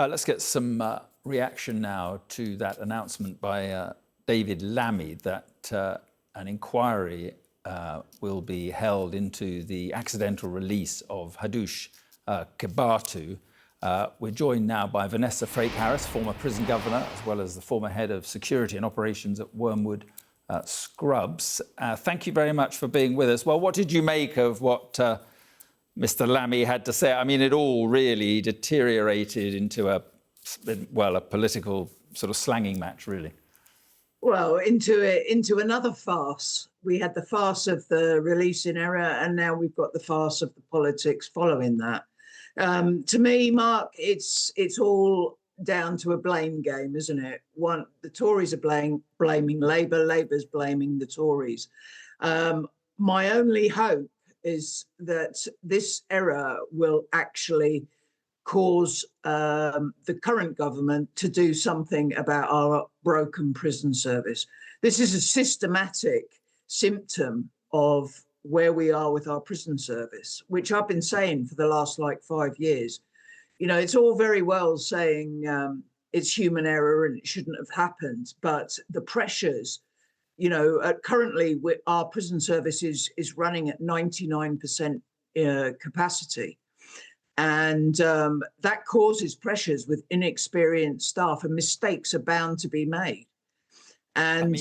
Let's get some reaction now to that announcement by David Lammy that an inquiry will be held into the accidental release of Hadush Kebatu. We're joined now by Vanessa Frake-Harris, former prison governor, as well as the former head of security and operations at Wormwood Scrubs. Thank you very much for being with us. Well, what did you make of what Mr. Lammy had to say? I mean, it all really deteriorated into a political sort of slanging match, really. Well, into another farce. We had the farce of the release in error, and now we've got the farce of the politics following that. To me, Mark, it's all down to a blame game, isn't it? The Tories are blaming Labour, Labour's blaming the Tories. My only hope is that this error will actually cause the current government to do something about our broken prison service. This is a systematic symptom of where we are with our prison service, which I've been saying for the last 5 years. You know, it's all very well saying it's human error and it shouldn't have happened, but the pressures, you know, currently our prison service is running at 99% capacity. And that causes pressures with inexperienced staff, and mistakes are bound to be made. And,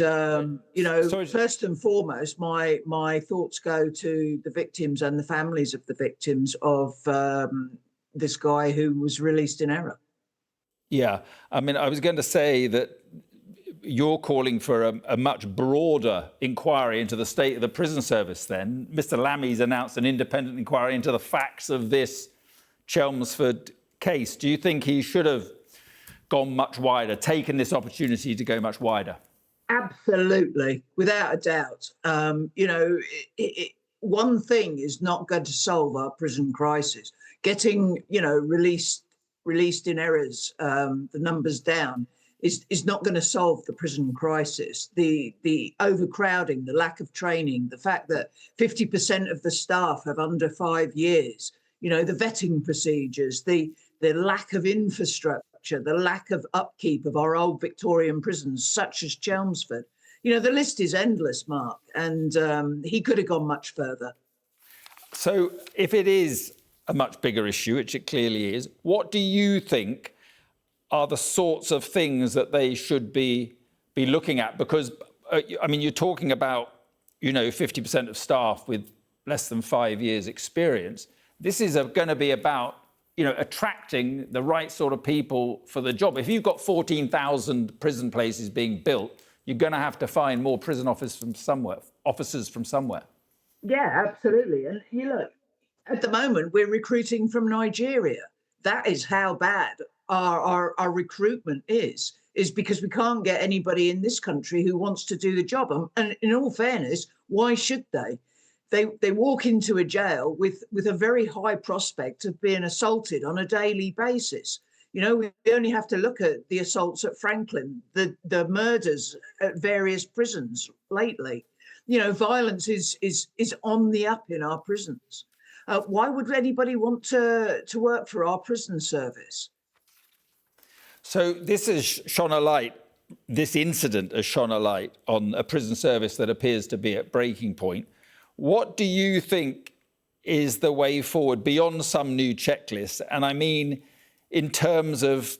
you know, first and foremost, my thoughts go to the victims and the families of the victims of this guy who was released in error. Yeah, I mean, I was going to say that you're calling for a much broader inquiry into the state of the prison service then. Mr. Lammy's announced an independent inquiry into the facts of this Chelmsford case. Do you think he should have gone much wider, taken this opportunity to go much wider? Absolutely, without a doubt. You know, one thing is not going to solve our prison crisis. Getting, you know, released in errors, the numbers down, is not going to solve the prison crisis. The overcrowding, the lack of training, the fact that 50% of the staff have under 5 years, you know, the vetting procedures, the lack of infrastructure, the lack of upkeep of our old Victorian prisons, such as Chelmsford. You know, the list is endless, Mark, and he could have gone much further. So if it is a much bigger issue, which it clearly is, what do you think are the sorts of things that they should be looking at? Because, I mean, you're talking about, you know, 50% of staff with less than 5 years experience. This is going to be about, you know, attracting the right sort of people for the job. If you've got 14,000 prison places being built, you're going to have to find more prison officers from somewhere. Yeah, absolutely. And you look, at the moment, we're recruiting from Nigeria. That is how bad our recruitment is because we can't get anybody in this country who wants to do the job. And in all fairness, why should they? They walk into a jail with a very high prospect of being assaulted on a daily basis. You know, we only have to look at the assaults at Franklin, the murders at various prisons lately. You know, violence is on the up in our prisons. Why would anybody want to work for our prison service? So this has shone a light, this incident has shone a light on a prison service that appears to be at breaking point. What do you think is the way forward beyond some new checklist? And I mean, in terms of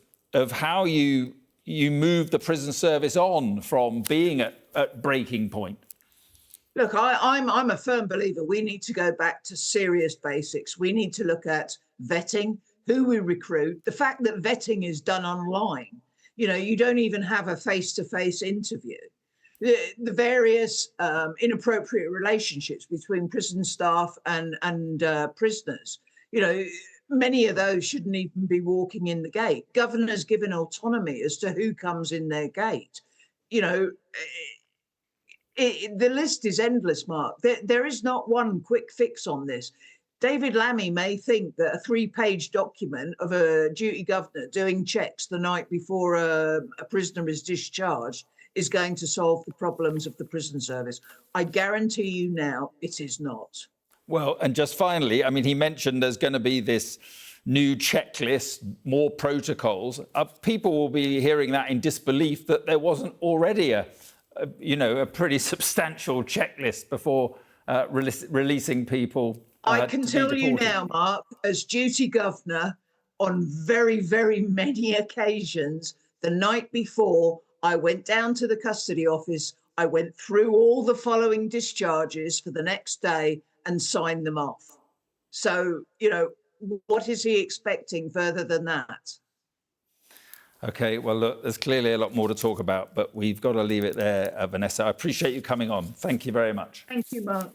how you move the prison service on from being at breaking point? Look, I'm a firm believer we need to go back to serious basics. We need to look at vetting, who we recruit, the fact that vetting is done online. You know, you don't even have a face-to-face interview. The various inappropriate relationships between prison staff and prisoners, you know, many of those shouldn't even be walking in the gate. Governors given autonomy as to who comes in their gate. You know, the list is endless, Mark. There is not one quick fix on this. David Lammy may think that a 3-page document of a duty governor doing checks the night before a prisoner is discharged is going to solve the problems of the prison service. I guarantee you now it is not. Well, and just finally, I mean, he mentioned there's going to be this new checklists, more protocols, people will be hearing that in disbelief that there wasn't already a pretty substantial checklist before releasing people I can to be tell you deported. now, Mark, as duty governor, on very, very many occasions, the night before, I went down to the custody office, I went through all the following discharges for the next day and signed them off. So, what is he expecting further than that? Okay, well, look, there's clearly a lot more to talk about, but we've got to leave it there, Vanessa. I appreciate you coming on. Thank you very much. Thank you, Mark.